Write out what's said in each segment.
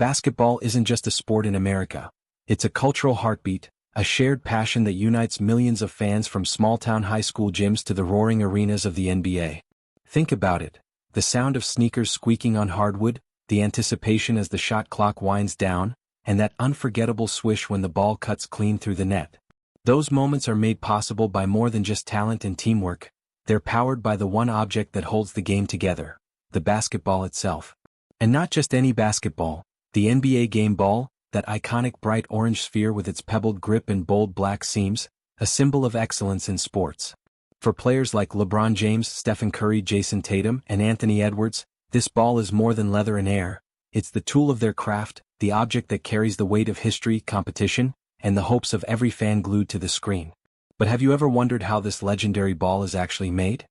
Basketball isn't just a sport in America. It's a cultural heartbeat, a shared passion that unites millions of fans from small-town high school gyms to the roaring arenas of the NBA. Think about it. The sound of sneakers squeaking on hardwood, the anticipation as the shot clock winds down, and that unforgettable swish when the ball cuts clean through the net. Those moments are made possible by more than just talent and teamwork. They're powered by the one object that holds the game together, the basketball itself. And not just any basketball, the NBA game ball, that iconic bright orange sphere with its pebbled grip and bold black seams, a symbol of excellence in sports. For players like LeBron James, Stephen Curry, Jason Tatum, and Anthony Edwards, this ball is more than leather and air. It's the tool of their craft, the object that carries the weight of history, competition, and the hopes of every fan glued to the screen. But have you ever wondered how this legendary ball is actually made?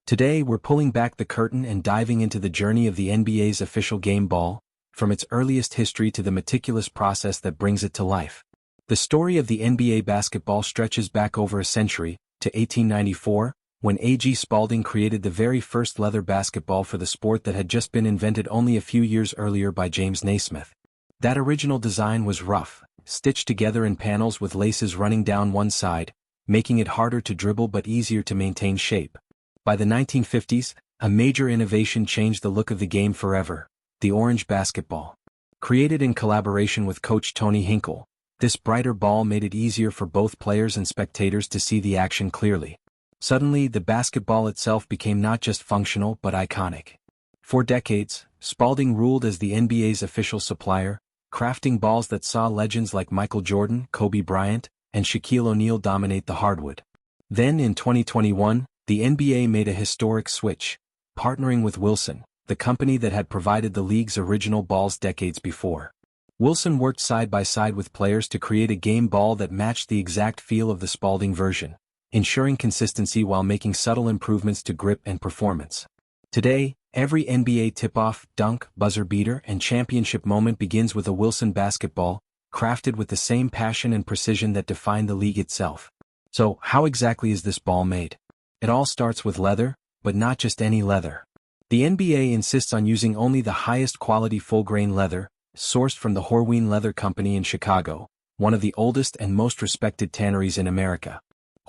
Today we're pulling back the curtain and diving into the journey of the NBA's official game ball, from its earliest history to the meticulous process that brings it to life. The story of the NBA basketball stretches back over a century, to 1894, when A.G. Spalding created the very first leather basketball for the sport that had just been invented only a few years earlier by James Naismith. That original design was rough, stitched together in panels with laces running down one side, making it harder to dribble but easier to maintain shape. By the 1950s, a major innovation changed the look of the game forever: the orange basketball. Created in collaboration with coach Tony Hinkle, this brighter ball made it easier for both players and spectators to see the action clearly. Suddenly, the basketball itself became not just functional but iconic. For decades, Spalding ruled as the NBA's official supplier, crafting balls that saw legends like Michael Jordan, Kobe Bryant, and Shaquille O'Neal dominate the hardwood. Then in 2021, the NBA made a historic switch, partnering with Wilson, the company that had provided the league's original balls decades before. Wilson worked side by side with players to create a game ball that matched the exact feel of the Spalding version, ensuring consistency while making subtle improvements to grip and performance. Today, every NBA tip-off, dunk, buzzer beater, and championship moment begins with a Wilson basketball, crafted with the same passion and precision that defined the league itself. So, how exactly is this ball made? It all starts with leather, but not just any leather. The NBA insists on using only the highest quality full-grain leather, sourced from the Horween Leather Company in Chicago, one of the oldest and most respected tanneries in America.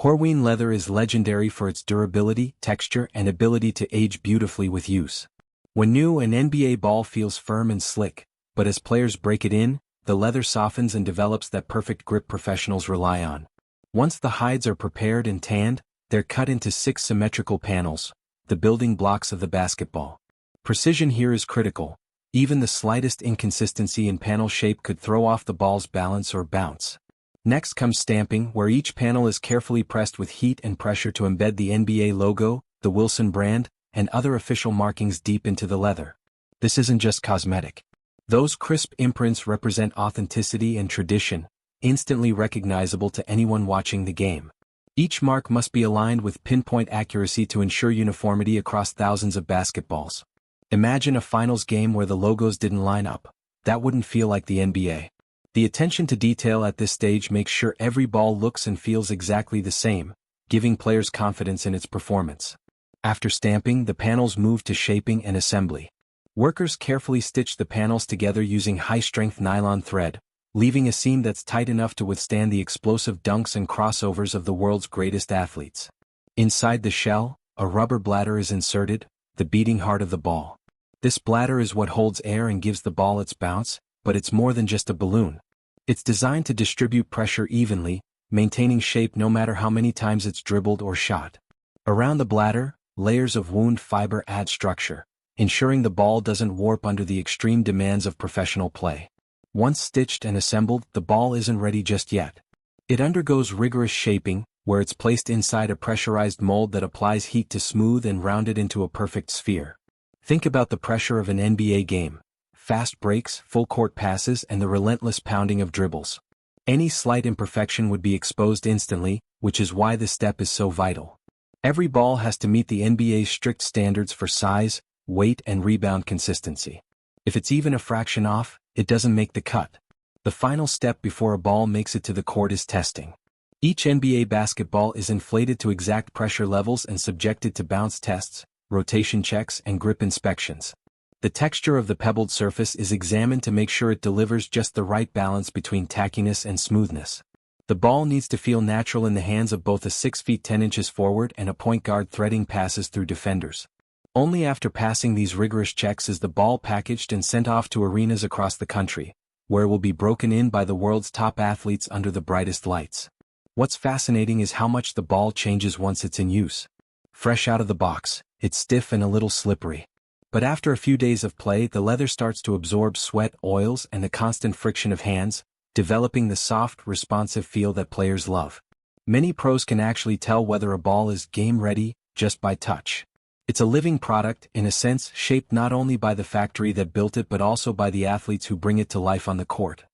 Horween leather is legendary for its durability, texture, and ability to age beautifully with use. When new, an NBA ball feels firm and slick, but as players break it in, the leather softens and develops that perfect grip professionals rely on. Once the hides are prepared and tanned, they're cut into 6 symmetrical panels, the building blocks of the basketball. Precision here is critical. Even the slightest inconsistency in panel shape could throw off the ball's balance or bounce. Next comes stamping, where each panel is carefully pressed with heat and pressure to embed the NBA logo, the Wilson brand, and other official markings deep into the leather. This isn't just cosmetic. Those crisp imprints represent authenticity and tradition, instantly recognizable to anyone watching the game. Each mark must be aligned with pinpoint accuracy to ensure uniformity across thousands of basketballs. Imagine a finals game where the logos didn't line up. That wouldn't feel like the NBA. The attention to detail at this stage makes sure every ball looks and feels exactly the same, giving players confidence in its performance. After stamping, the panels move to shaping and assembly. Workers carefully stitch the panels together using high-strength nylon thread, leaving a seam that's tight enough to withstand the explosive dunks and crossovers of the world's greatest athletes. Inside the shell, a rubber bladder is inserted, the beating heart of the ball. This bladder is what holds air and gives the ball its bounce, but it's more than just a balloon. It's designed to distribute pressure evenly, maintaining shape no matter how many times it's dribbled or shot. Around the bladder, layers of wound fiber add structure, ensuring the ball doesn't warp under the extreme demands of professional play. Once stitched and assembled, the ball isn't ready just yet. It undergoes rigorous shaping, where it's placed inside a pressurized mold that applies heat to smooth and round it into a perfect sphere. Think about the pressure of an NBA game. Fast breaks, full-court passes, and the relentless pounding of dribbles. Any slight imperfection would be exposed instantly, which is why this step is so vital. Every ball has to meet the NBA's strict standards for size, weight, and rebound consistency. If it's even a fraction off, it doesn't make the cut. The final step before a ball makes it to the court is testing. Each NBA basketball is inflated to exact pressure levels and subjected to bounce tests, rotation checks, and grip inspections. The texture of the pebbled surface is examined to make sure it delivers just the right balance between tackiness and smoothness. The ball needs to feel natural in the hands of both a 6 feet 10 inches forward and a point guard threading passes through defenders. Only after passing these rigorous checks is the ball packaged and sent off to arenas across the country, where it will be broken in by the world's top athletes under the brightest lights. What's fascinating is how much the ball changes once it's in use. Fresh out of the box, it's stiff and a little slippery. But after a few days of play, the leather starts to absorb sweat, oils, and the constant friction of hands, developing the soft, responsive feel that players love. Many pros can actually tell whether a ball is game-ready just by touch. It's a living product, in a sense, shaped not only by the factory that built it but also by the athletes who bring it to life on the court.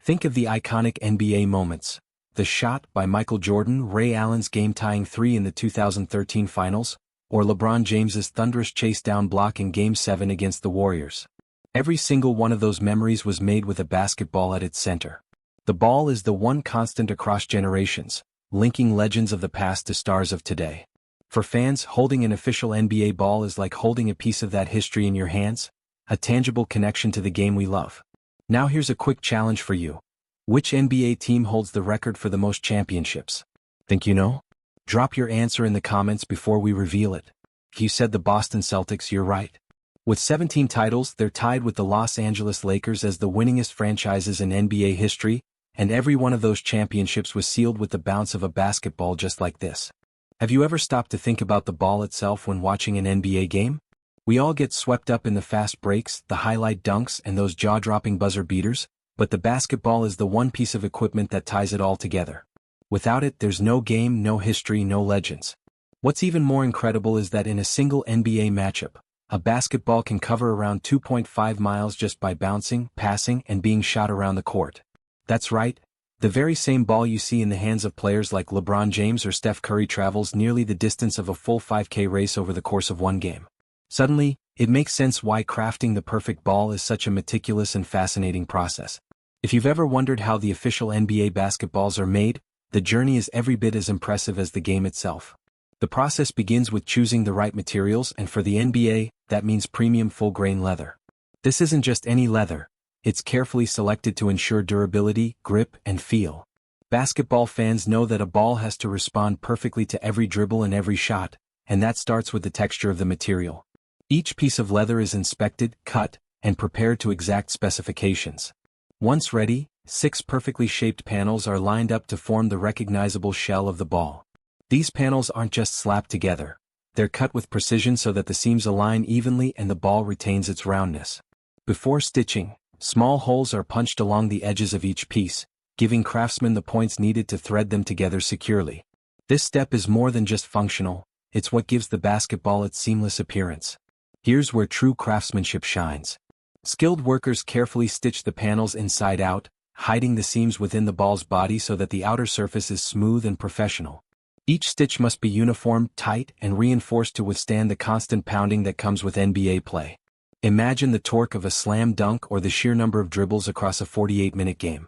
Think of the iconic NBA moments. The shot by Michael Jordan, Ray Allen's game-tying 3 in the 2013 Finals, or LeBron James's thunderous chase-down block in Game 7 against the Warriors. Every single one of those memories was made with a basketball at its center. The ball is the one constant across generations, linking legends of the past to stars of today. For fans, holding an official NBA ball is like holding a piece of that history in your hands, a tangible connection to the game we love. Now here's a quick challenge for you. Which NBA team holds the record for the most championships? Think you know? Drop your answer in the comments before we reveal it. If you said the Boston Celtics, you're right. With 17 titles, they're tied with the Los Angeles Lakers as the winningest franchises in NBA history, and every one of those championships was sealed with the bounce of a basketball just like this. Have you ever stopped to think about the ball itself when watching an NBA game? We all get swept up in the fast breaks, the highlight dunks, and those jaw-dropping buzzer beaters, but the basketball is the one piece of equipment that ties it all together. Without it, there's no game, no history, no legends. What's even more incredible is that in a single NBA matchup, a basketball can cover around 2.5 miles just by bouncing, passing, and being shot around the court. That's right, the very same ball you see in the hands of players like LeBron James or Steph Curry travels nearly the distance of a full 5K race over the course of one game. Suddenly, it makes sense why crafting the perfect ball is such a meticulous and fascinating process. If you've ever wondered how the official NBA basketballs are made, the journey is every bit as impressive as the game itself. The process begins with choosing the right materials, and for the NBA, that means premium full-grain leather. This isn't just any leather, it's carefully selected to ensure durability, grip, and feel. Basketball fans know that a ball has to respond perfectly to every dribble and every shot, and that starts with the texture of the material. Each piece of leather is inspected, cut, and prepared to exact specifications. Once ready, 6 perfectly shaped panels are lined up to form the recognizable shell of the ball. These panels aren't just slapped together. They're cut with precision so that the seams align evenly and the ball retains its roundness. Before stitching, small holes are punched along the edges of each piece, giving craftsmen the points needed to thread them together securely. This step is more than just functional, it's what gives the basketball its seamless appearance. Here's where true craftsmanship shines. Skilled workers carefully stitch the panels inside out, hiding the seams within the ball's body so that the outer surface is smooth and professional. Each stitch must be uniform, tight, and reinforced to withstand the constant pounding that comes with NBA play. Imagine the torque of a slam dunk or the sheer number of dribbles across a 48-minute game.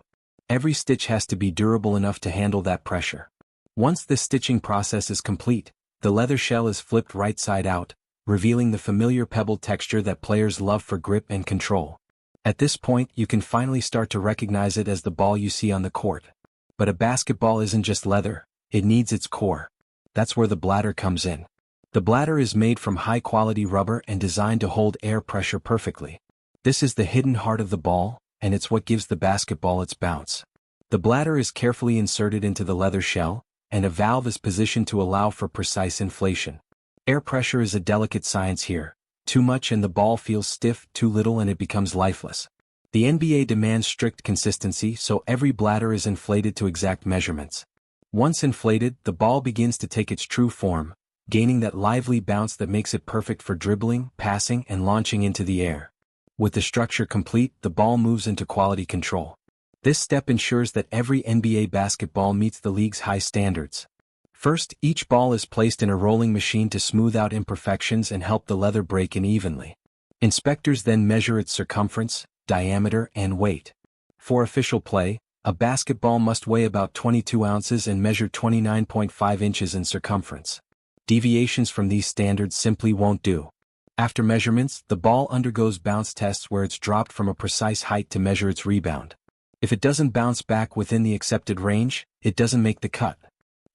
Every stitch has to be durable enough to handle that pressure. Once the stitching process is complete, the leather shell is flipped right side out, revealing the familiar pebbled texture that players love for grip and control. At this point, you can finally start to recognize it as the ball you see on the court. But a basketball isn't just leather, it needs its core. That's where the bladder comes in. The bladder is made from high-quality rubber and designed to hold air pressure perfectly. This is the hidden heart of the ball, and it's what gives the basketball its bounce. The bladder is carefully inserted into the leather shell, and a valve is positioned to allow for precise inflation. Air pressure is a delicate science here. Too much and the ball feels stiff, too little and it becomes lifeless. The NBA demands strict consistency, so every bladder is inflated to exact measurements. Once inflated, the ball begins to take its true form, gaining that lively bounce that makes it perfect for dribbling, passing, and launching into the air. With the structure complete, the ball moves into quality control. This step ensures that every NBA basketball meets the league's high standards. First, each ball is placed in a rolling machine to smooth out imperfections and help the leather break in evenly. Inspectors then measure its circumference, diameter, and weight. For official play, a basketball must weigh about 22 ounces and measure 29.5 inches in circumference. Deviations from these standards simply won't do. After measurements, the ball undergoes bounce tests where it's dropped from a precise height to measure its rebound. If it doesn't bounce back within the accepted range, it doesn't make the cut.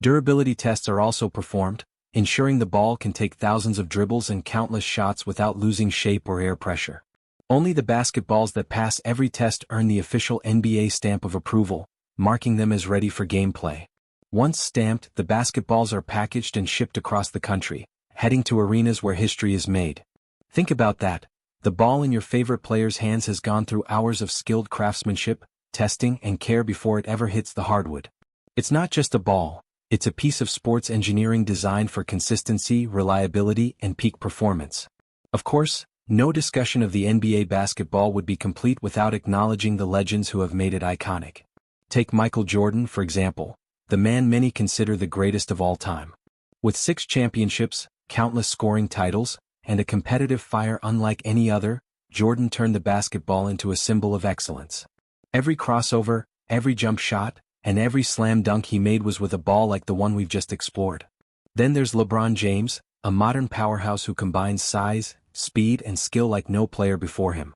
Durability tests are also performed, ensuring the ball can take thousands of dribbles and countless shots without losing shape or air pressure. Only the basketballs that pass every test earn the official NBA stamp of approval, marking them as ready for gameplay. Once stamped, the basketballs are packaged and shipped across the country, heading to arenas where history is made. Think about that. The ball in your favorite player's hands has gone through hours of skilled craftsmanship, testing, and care before it ever hits the hardwood. It's not just a ball, it's a piece of sports engineering designed for consistency, reliability, and peak performance. Of course, no discussion of the NBA basketball would be complete without acknowledging the legends who have made it iconic. Take Michael Jordan, for example, the man many consider the greatest of all time. With 6 championships, countless scoring titles, and a competitive fire unlike any other, Jordan turned the basketball into a symbol of excellence. Every crossover, every jump shot, and every slam dunk he made was with a ball like the one we've just explored. Then there's LeBron James, a modern powerhouse who combines size, speed, and skill like no player before him.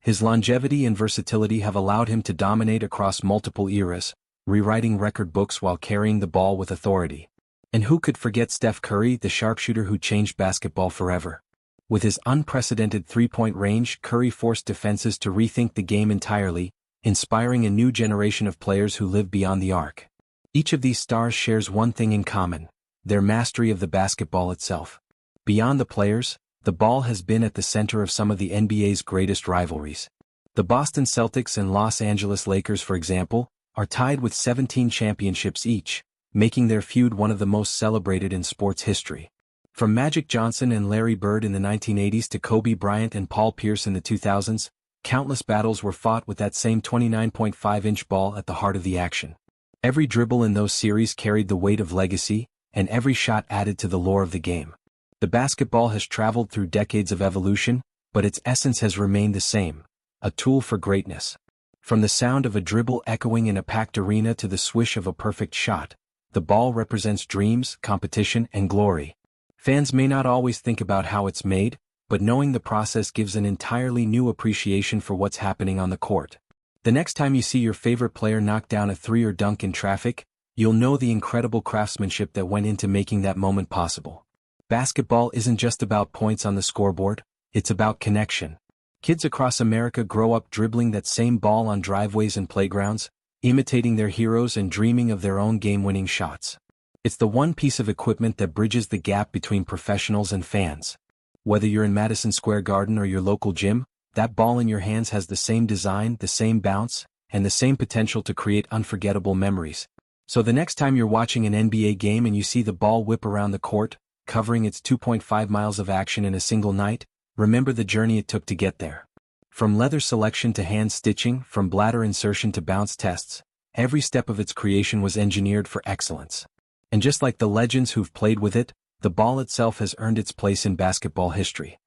His longevity and versatility have allowed him to dominate across multiple eras, rewriting record books while carrying the ball with authority. And who could forget Steph Curry, the sharpshooter who changed basketball forever? With his unprecedented three-point range, Curry forced defenses to rethink the game entirely, inspiring a new generation of players who live beyond the arc. Each of these stars shares one thing in common: their mastery of the basketball itself. Beyond the players, the ball has been at the center of some of the NBA's greatest rivalries. The Boston Celtics and Los Angeles Lakers, for example, are tied with 17 championships each, making their feud one of the most celebrated in sports history. From Magic Johnson and Larry Bird in the 1980s to Kobe Bryant and Paul Pierce in the 2000s, countless battles were fought with that same 29.5-inch ball at the heart of the action. Every dribble in those series carried the weight of legacy, and every shot added to the lore of the game. The basketball has traveled through decades of evolution, but its essence has remained the same: a tool for greatness. From the sound of a dribble echoing in a packed arena to the swish of a perfect shot, the ball represents dreams, competition, and glory. Fans may not always think about how it's made, but knowing the process gives an entirely new appreciation for what's happening on the court. The next time you see your favorite player knock down a three or dunk in traffic, you'll know the incredible craftsmanship that went into making that moment possible. Basketball isn't just about points on the scoreboard, it's about connection. Kids across America grow up dribbling that same ball on driveways and playgrounds, imitating their heroes and dreaming of their own game-winning shots. It's the one piece of equipment that bridges the gap between professionals and fans. Whether you're in Madison Square Garden or your local gym, that ball in your hands has the same design, the same bounce, and the same potential to create unforgettable memories. So the next time you're watching an NBA game and you see the ball whip around the court, covering its 2.5 miles of action in a single night, remember the journey it took to get there. From leather selection to hand stitching, from bladder insertion to bounce tests, every step of its creation was engineered for excellence. And just like the legends who've played with it, the ball itself has earned its place in basketball history.